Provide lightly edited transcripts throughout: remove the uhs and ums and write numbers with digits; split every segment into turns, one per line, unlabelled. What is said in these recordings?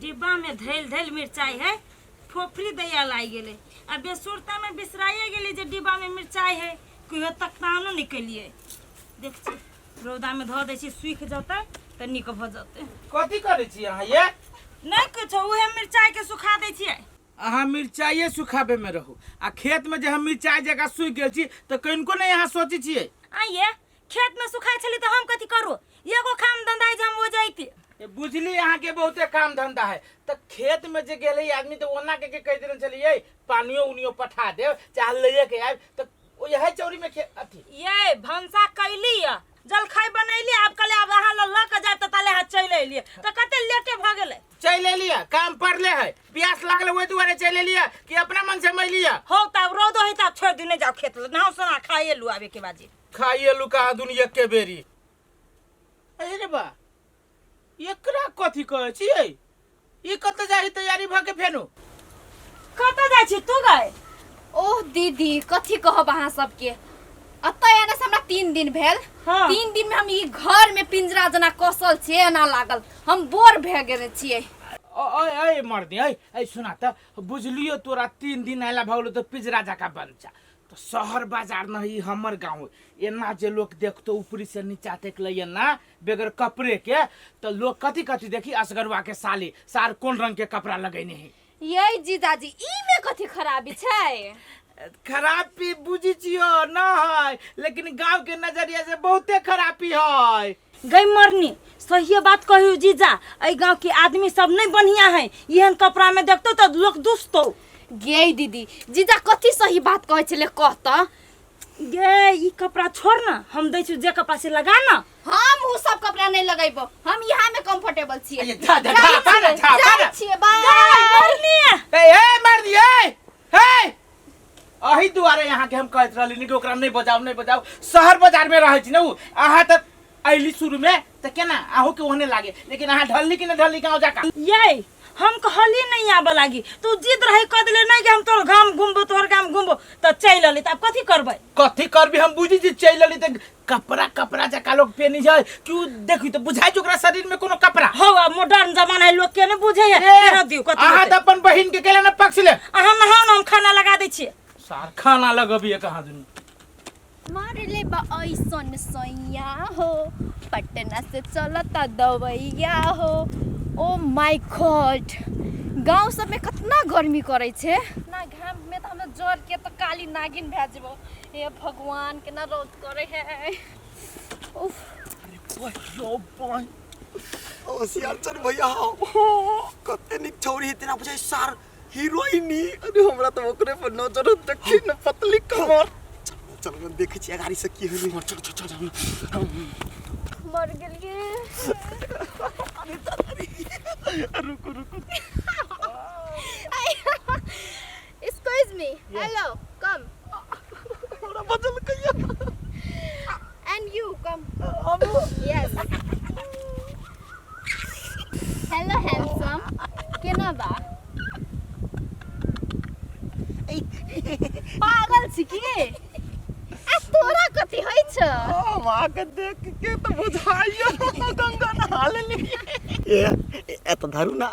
डिब्बा में धैल धैल मिर्चाई है, फोफरी दैया लाई गेले। अब बेसुरता में बिसराइए गेले जे डिब्बा में मिर्चाई है, कहियो तक तानो निकलिए। देख छी रौदा में धो दै छी, सूख जतै त निक भ जतै।
कथी करे छी अहाँ ये?
नहीं कुछ, उहे मिर्चाई के सुखा दै छियै।
अहाँ मिर्चाइए सुखाबे में रहू आ खेत में जे हम मिर्चाई जगह सूख गेल छी त कनको नहीं अहाँ सोची छियै?
आइए खेत में सुखाय छली त हम कथी करू? एगो काम धंधा जे हम हो जाइते।
बुझली अहाँ के बहुते काम धंधा है त खेत में जे गेले आदमी त ओना के कह देन चलिए पानियो उनियो पठा देव चाहे ले के आब त यही चौरी में अथी
ये भंसा कैली जलखै बनैली। अब कले अब अहाँ ल के जाब त ताले हाथ चल एलिए त कते लेटे भ गेले।
चल एलिया काम पड़ले है, प्यास लागल ओइ दुआरे चल एलिया कि अपना मन से मैलिया?
हो तब रोद होई तब छोड़ दिने जाओ खेत ल नाउ सना खाइए लु आबे के बाजी।
खाइए लु कहा दुनिया के बेरी। अरे बा एकरा कथी कहै छियै? ई कत जाई तैयारी भ के फेनु?
कत जाय छी तू गए?
ओह दीदी कथी कहब अहाँ सबके, अतः एने से हमरा 3 दिन भेल।
हाँ।
3 दिन में हम ई घर में पिंजरा जना कसल छे ना लागल, हम बोर भे गेले छियै।
ओए मर्दी ऐ सुना त बुझलियो तोरा 3 दिन आइला भगलो त पिंजरा जका बन जा। तो शहर बाजार न ही हमर गांव एना जे लोग देखतो ऊपरी से नीचा तक लइए ना बगैर कपड़े के तो लोग कथी कथी देखी असगरवा के साली सार कोन रंग के कपड़ा लगैने है।
यही जीजाजी ई में कथी खराबी छै?
खराबी बुझी छियो न है, लेकिन गांव के नजरिया से बहुते खराबी है।
गई मरनी सही बात कहू जीजा, ए गांव के आदमी सब नहीं बढ़िया है, एहन कपड़ा में देखतो तो लोग दुस्तो।
गे दीदी जीजा कथी सही बात कहै छले कहता?
गे ई कपड़ा छोड़ ना, हम दै छु जे कपड़ा से लगा ना।
हम उ सब कपड़ा नहीं लगैबो, हम यहाँ में कंफर्टेबल छियै।
जा
छियै बाय
ए मार दिए हे अही दुआरे यहाँ के हम कहत रहली नि कि ओकरा नहीं बजाओ शहर बाजार में रहै छी न उ अहाँ त आइली शुरू में त केना आहू के ओहने लागे, लेकिन अहाँ ढलली कि न ढलली गांव जाका?
ये हम कहली नहीं आबे लागी, तू जिद रही क देले नहीं कि हम तोर गांव घुमबो तोर गांव घुमबो त चल अली। त अब कथी करबै?
कथी करबी हम बुझी जे चल अली त कपड़ा जका लोग पेनी जाय क्यों देखी त बुझाई ओकरा शरीर में कोनो कपड़ा
हो। मॉडर्न जमाना है, लोग के न बुझे है। तेरा दियो कथी
अहाँ त अपन बहिन के केला न पक्ष ले।
अहाँ नहाओ न, हम खाना लगा दै छी।
सार खाना लगबिए कहां दुनी
मारे ले बा ऐसन सैया हो, पटना से चलता दवैया हो। ओ माय गॉड गांव सब में कितना गर्मी करे छे ना, घाम में त हम जर के त काली नागिन भे जेबो। हे भगवान के ना रोज करे है। उफ
यो बोय ओ सियार चल भैया कते निक छौरी है तेरा बुझाई सार हीरोइनी। अरे हमरा तो ओकरे पर नजर देखी न पतली कमर। चल मैं देखे छी गाड़ी से की होई। चल
मर गेल के।
अरे दादी रुको
एक्सक्यूज मी, हेलो कम
हमरा बदल कहिया
and you come. Yes hello handsome केना बा? पागल छी की? आ तोरा कथी होइ छ?
मां के देख के तो बुझाइयो गंगा नहा लेली। ए तो धरू ना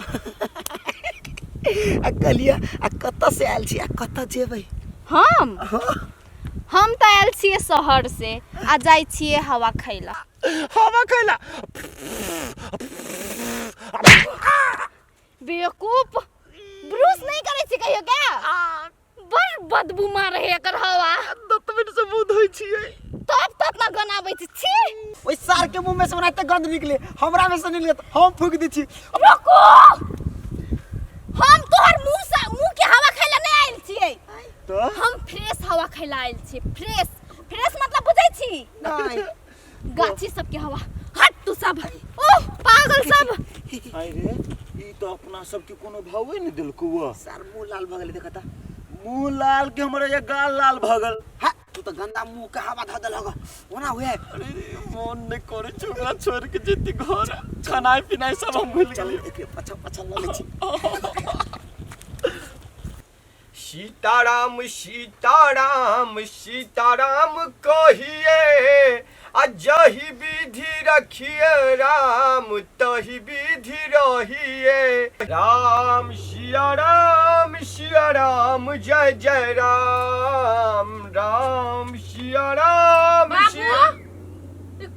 कलिया कत से आयल छी, कत जेबै?
हम तो आयल छियै शहर से, आ जाय छियै हवा खैला। बेवकूफ ब्रूस नहीं करे छी कहियो क्या? बड़ बदबू मारे है एकर हवा।
दतमिन से मुंह धोइ छियै
तब ना गनाबै छी।
ओइ सार के मुंह में से बनाते गंध निकले, हमरा में से निकले त हम फूक दी छी।
रुको हम तोहर मुंह के हवा खैला नहीं आइल छियै
तो
हम फ्रेश हवा खैला आइल छी। फ्रेश मतलब बुझै छी?
नहीं
गाछी सब के हवा। हट तू सब, ओह पागल सब।
अरे ई तो अपना सब के कोनो भावे नहीं दिलको। सार मुंह लाल भ गेल, देखता मुंह लाल के हमरे ये गाल लाल भ गेल। हा तू तो गंदा मुंह के हवा ध देल होगा ओना हुए। अरे मन नहीं करे छोरा छोड़ के जेती घर खाना पीना सब हम भूल गेली। एक पछा ल ले छी।
सीताराम सीताराम सीताराम कहिए जही विधि रखिए राम तही विधि रहिए। राम सिया राम जय जय राम। राम सिया राम सिया।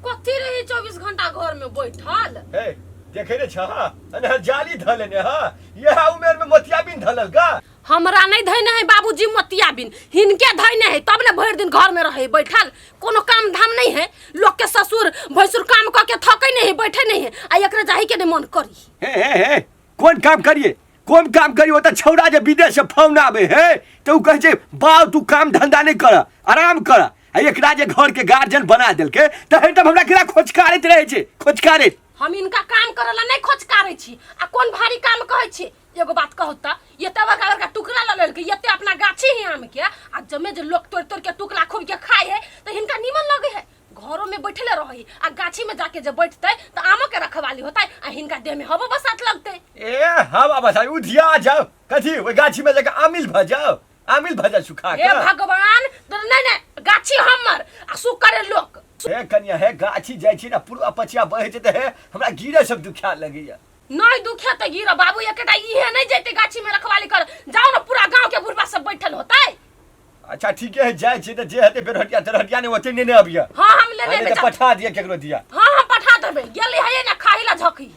कथी रही 24 घंटा घर में बैठल?
हे देखे रे छहा अने जाली धले ने हा यह उमेर में मोतियाबिन धलल का।
हमरा नहीं धैने है बाबूजी मोतियाबिन, हिनके धैने है तब ने भर दिन घर में रहे बैठल। कोनो काम धाम नहीं है, लोग के ससुर भैसुर काम करके थके नहीं है, बैठे नहीं है आ एकरा जाही के मन करी।
हे कौन काम करिए वो तो छौड़ा जे विदेश से फोन आवे है तो कहे छे बाऊ तू काम धंधा नहीं कर आराम कर। एकरा जे घर के गार्जियन बना देल के त तब हमरा केरा खोजकारत रहे छे खोजकारत।
हम इनका काम करला नहीं खोजकारे छी आ कौन भारी काम कहे छी। एगो बात कहू त ये तवा का टुकड़ा ल लेल के ये अपना गाछी ही आम के आ जमे जे लोग तोड़ तोड़ के टुकड़ा खूब के खाए है तो हिनका नीमन लगे है। घरों में बैठले रही आ गाछी में जाके जब बैठते तो आमो के रखवाली होता आ हिनका देह में हवा बसात लगते।
ए हवा बसात उधिया जाओ कथी ओई गाछी में जाके आमिल भ जाओ सुखा के।
हे भगवान नहीं गाछी हमर आ सुकरे लोग।
हे कन्या हे गाछी जाय छी ना पूरा पछिया बहे छै त हे हमरा गिरे सब दुखा लगैया।
नहीं दुखे त गिरा बाबू एकटा इहे नहीं जेते गाछी में रखवाली कर जाओ ना पूरा गांव के बुढ़बा सब बैठल होतै।
अच्छा ठीक है जाय छी त जे हेते बेरहटिया तरहटिया ने ओते ने अबिया।
हां हम ले लेबे
त पठा दिया केकरो दिया।
हां हम पठा देबे गेले है ना खाइला झकी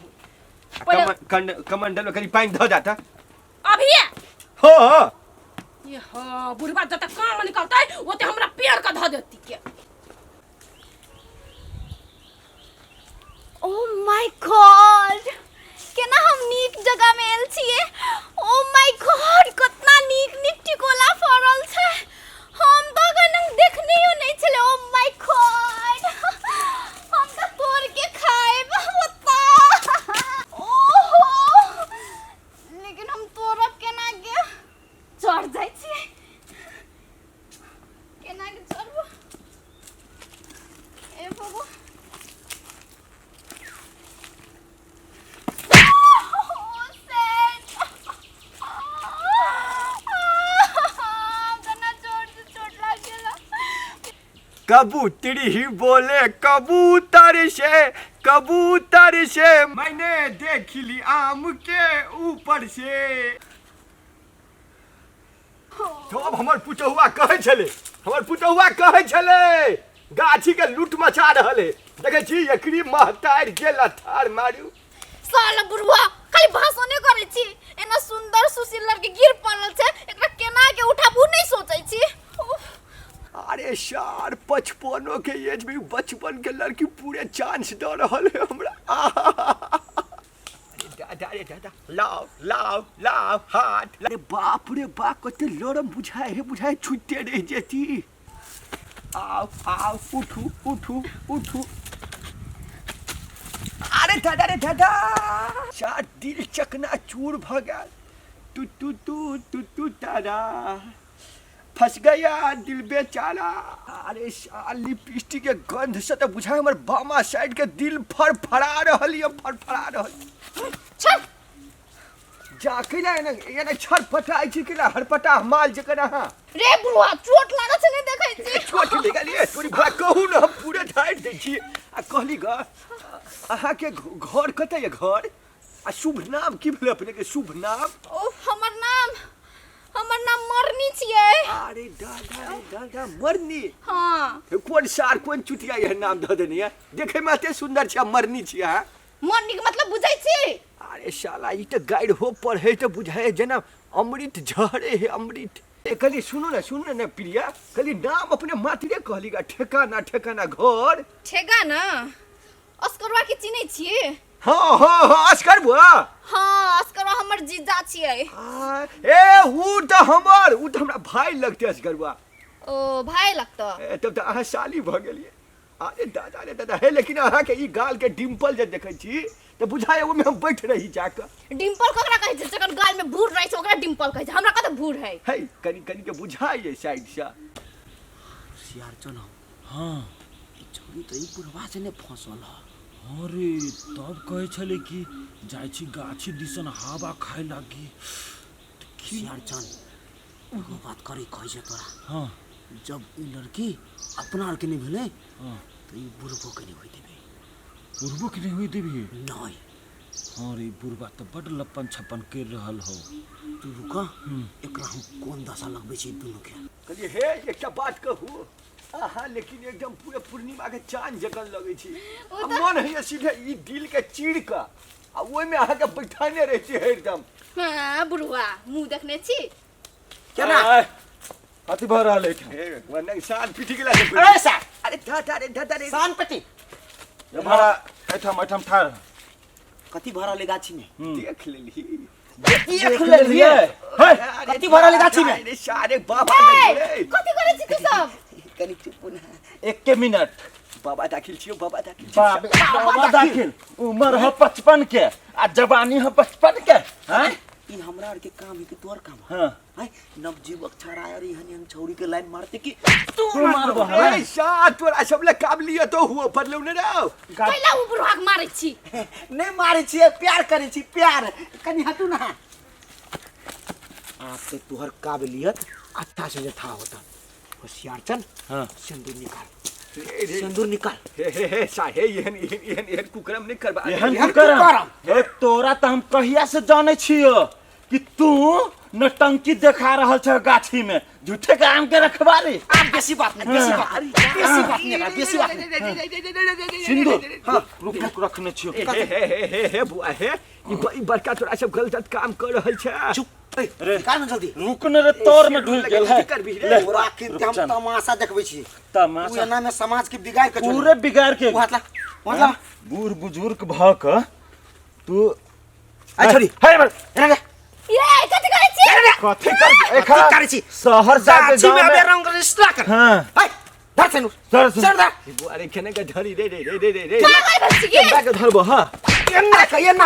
कमंडल में करी पानी ध जाता
अभी
हो
ये हां बुढ़बा जत काम निकलतै ओते हमरा पेड़ का ध देती के।
ओ माय गॉड केना हम नीक जगह में आयल छिए। ओ माय गॉड कितना नीक नीक टिकोला फरल छै, हम तो कनन देखनियो नहीं छले। ओ माय गॉड हम तो तोड़ के खाएब होता। ओहो लेकिन हम तोड़ब केना के चढ़ जाय छी केना के चढ़ब। ए बाबू
कबूतरी ही बोले कबूतर से मैंने देख ली आम के ऊपर से। तो अब हमर पुतहुआ कहे छले गाछी के लूट मचा रहले देखे छी एकरी महतार गेल थार मारू।
साला बुढ़वा खाली भाषणे करे छी, एना सुंदर सुशील लड़की गिर पड़ल छै एकरा केना के उठाबू नहीं सोचै छी।
अरे यार 55 के एज में बचपन के लड़की पूरे चांस दे रहल है हमरा। अरे दादा लाओ हाथ। अरे बाप रे बाप कते लरम बुझाए छुट्टे रह जेती। आओ उठू। अरे दादा चार दिल चकना चूर भ गेल। तू तारा फंस गया दिल बेचारा। अरे लिपस्टिक के गंध से तो बुझा हमर बामा साइड के दिल फड़फड़ा रहल।
चल
जाके ना एने छटपटाई छी कि ना हड़पटा माल जकरा। हां
रे बुढ़वा चोट लागल छै नहीं देखै छी।
चोट लगलिए तोरी भला कहू ना हम पूरे ढाई दै छी आ कहली ग अहाँ के घर कतै है घर आ शुभ नाम की भेल अपने के शुभ नाम?
ओ हमर नाम मरनी छियै।
अरे दादा मरनी।
हां
कौन सार कौन चुटिया यह नाम ध देनी है देखे में अते सुंदर छै मरनी छियै। हां
मरनी के मतलब बुझै छी?
अरे साला ई त गाइड हो पर है तो बुझाए जना अमृत झरे है अमृत। कली सुनो ना प्रिया कली नाम अपने मातरे कहली गा ठेकाना घर
ठेकाना अस्करवा के चिन्है छियै?
हाँ अस्कर बुआ।
हाँ अस्करवा हमर जीजा छियै।
ए उ त हमरा भाई लगते अस्कर बुआ।
ओ भाई लगता
तब त अहाँ साली भ गेलिए। अरे दादा है लेकिन अहाँ के ई गाल के डिंपल जे देखै छी त बुझाए ओमे हम बैठ रही जाके।
डिंपल ककरा कहै छै जकर गाल में भूर रहै छै ओकरा डिंपल कहै छै, हमरा कत भूर है।
हे कनी के बुझाइए साइड से
सियार चल। हां ई छोरी त ई बुढ़वा से ने फंसल ह। अरे तब कहे छले कि जाय छी गाछी दिसन हवा खाए लागी। सियार चल वो बात करी कहे छै तोरा। हां जब ई लड़की अपना के नहीं भेले
तो ई बुढ़बो के नहीं हुई देबे।
बुढ़बो के नहीं हुई देबी।
नहीं
हाँ रे बुढ़बा तो बड़ लपन छपन कर रहल हो।
तू रुका, एकरा हम कोन दशा लगबे छी दुनू के।
कहलिए हे एकटा बात कहू, आहा लेकिन एकदम पूरे पूर्णिमा के चांद जगल लगे छी। अब मन है सीधे ई दिल के चीर का आ ओइ में आहा के बैठाने रहे छी एकदम।
हाँ बुढ़वा मुंह देखने छी।
केना
अति भर रहल है वने शान पिटी गेला से।
अरे सा
अरे धा रे
शान पति
हमारा एठम एठम ठार
कथी भरल है गाछी में।
देख लेली।
देख लेलिए कथी भरल है गाछी में।
अरे सारे बाबा लगे
कथी करे छी तू सब?
कनी चुप ना।
1 मिनट बाबा दाखिल छियो। बाबा दाखिल
बाबा दाखिल।
उम्र है 55 के आ जवानी है 55 के। हां
ई हमरा आर के काम है कि तोर काम है।
हां
है नवजुवक छड़ा और इहन हम छौरी के लाइन मारते कि
तू मारबो। ऐसा तोरा सब ले काबिलियत तो हुआ पड़लौ ने रे।
कैला उ बुढ़वा के मारै छी?
नहीं मारे छिए, प्यार करे छी प्यार। कनी हटू ना। आप से तुहर काबिलियत अच्छा से था होता। होशियार चल।
हां
सिंदूर निकाल। सिंदूर निकाल।
हे सा हे एहन कुकरम नहीं करबा।
एहन कुकरम?
हे तोरा त हम कहिया से जाने छियो कि तू नटंकी देखा रहल छ गाछी में। झूठे काम के रखवाली।
आप बेसी बात नहीं, बेसी बात नहीं, बेसी बात नहीं।
सिंदूर हां रुक रखने छियो। हे बुआ हे ई बड़का तोरा सब गलत काम कर रहल छ।
चुप रे निकाल ना जल्दी।
रुक न रे तोर में ढुल गेल है।
ले आखिर हम तमाशा देखबै छी।
तमाशा
तू एना में समाज के बिगाड़ के
पूरे बिगाड़ के
हाथ ला
बूढ़ बुजुर्ग भ क तू
आ छोड़ी हे बल एना के
ये कथी करे छी?
कथी कर
कथी करे छी?
शहर जाके
गाछी में
गांव
अबे
में
रंग रिश्ता कर।
हां
हाय धर से नु
सर
सर दा
अरे केने के धरी रे
क्या करे छी के?
केना के धरबो हां
ये ना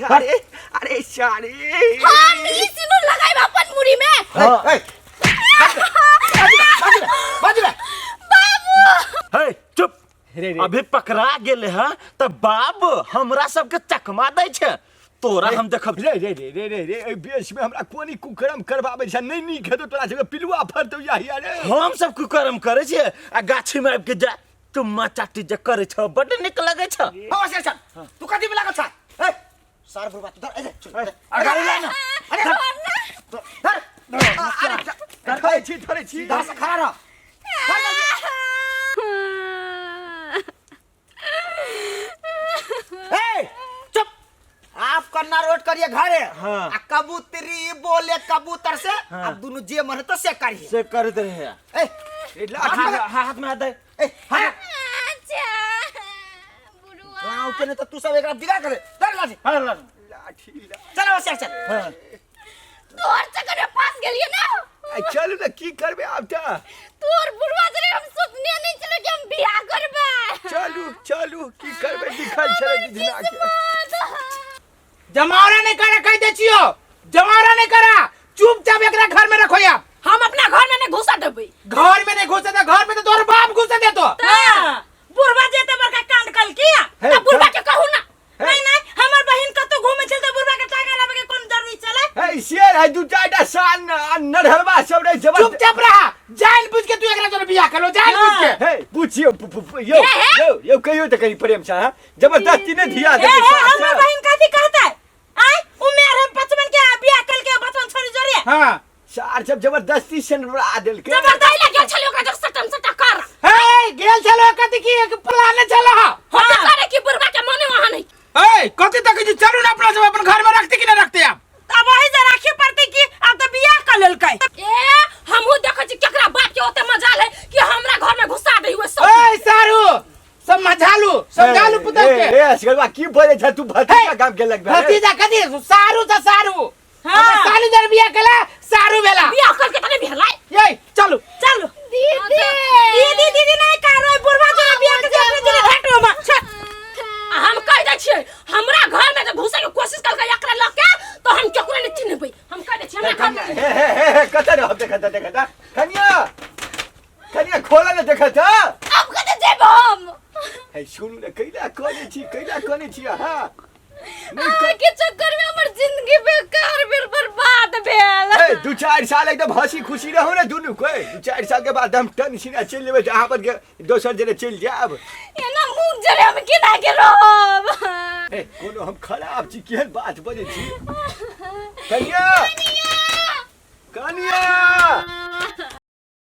अरे अरे सारे
हम ई सिंदूर लगाई अपन मुड़ी में।
हां
बाजू
बाबू
हे चुप अभी पकड़ा गेले ह त बाब हमरा सब के चकमा दै छै। तोरा हम देखब
रे ए बेस में हमरा कोनी कुकरम करबाबै छ। नहीं नीक हेतौ तोरा सब पिलुआ फरतौ याहिया रे।
हम सब कुकरम करे छियै आ गाछी में आबि के जा तुम्मा चाटी जे करे छ बड निक लगे छ।
हो से चल तू कथी में लागल छ। ए सार बुरबा तू धर ए गाड़ी ले ना। अरे धर
धरे छी
धर से खड़ा रह। ए चुप। आप करना रोड करिए घरे।
हाँ।
आ कबूतरी बोले कबूतर से अब दोनों जे मन तो से करिए।
से करत रहे
ए
हाथ में हाथ दे।
ए हां
अच्छा बुढ़वा
गांव के ने तो तू सब एकरा बिगाड़ करे। धर लाठी
हां
लाठी
चल बस चल।
हां
तोर चक्कर में फंस गेलिए ना।
चल न की करबे आब त।
तोर बुढ़वा से हम सपने नहीं चले कि हम बियाह करबे।
चलू की करबे दिखल छले दिना के।
जमावड़ा नहीं करा कह दे छियो। जमावड़ा नहीं करा। चुपचाप एकरा घर में रखो या।
हम अपना घर में नहीं घुसा देबै।
घर में नहीं घुसे तो घर में तो तोर बाप घुसे दे तो।
हां बुढ़वा जेते बड़का कांड कल किया।
अब बुढ़वा के कहू ना।
नहीं हमर बहिन कतो घूमे चलते बुढ़वा के टाका लाबे के कोन जरूरी चले।
ए शेर है दू चारटा सान नढ़लवा सब रे जबर।
चुपचाप रहा। जान बुझ के तू एकरा जोरे बियाह कर लो जान बुझ के।
हे पूछियो यो कहियो त करी प्रेम सा जबरदस्ती ने धिया दे।
हमर बहिन कथी कहता है? आई उमेर हम 55 के बियाह कल के बचपन छोड़ी जोरे।
हां
सार सब जबरदस्ती से आ देल के।
जबरदस्ती लगे छलियो ओकरा जो सटम सटा कर।
ए गेल चलो कथी की प्लान चलो।
हम करे कि बुढ़वा के मने वहां नहीं।
ए कथी तक जी चलू ना अपना सब अपन घर में रखते कि ना रखते आप।
अब वही से राखी पड़ती कि अब तो बियाह कर लेलकै।
ए हमहु देखै छी केकरा बाप के ओते मजाल है कि हमरा घर में घुसा दे हुए सब।
ए सारू समझालू पुतल के।
ए असगरवा की बोले छ तू भतीजा काम के लगबे।
भतीजा कथी सारू त सारू।
हां
साली दर बियाह केला सारू भेला।
बियाह करके तने भेलाई।
ए चलू
चलो
दीदी
दीदी नहीं करो बुढ़वा जोरे बियाह के जोरे हटो म।
हम कह दै छियै हमरा घर में जे घुसे के कोशिश करके एकरा लग के तो हम केकरो नहीं चिन्हबै। हम कह दै छियै हमरा घर में
हे कतै रह देखा कनिया खोला ने देखा था।
अब कते जेब हम?
हे सुनु ने कैला कोनी छी हां
के चक्कर में हमर जिंदगी बेकार भेल बर्बाद भेल।
ए 2-4 साल एकदम हंसी खुशी रहो ना दुनू कोई 2-4 साल के बाद हम टन सिना चल लेबे जहां पर के दोसर जगह चल जाब
एना मुंह जरे हम केना के रहब
ए कोनो हम खराब छी केहन बात बजै छी कनिया कनिया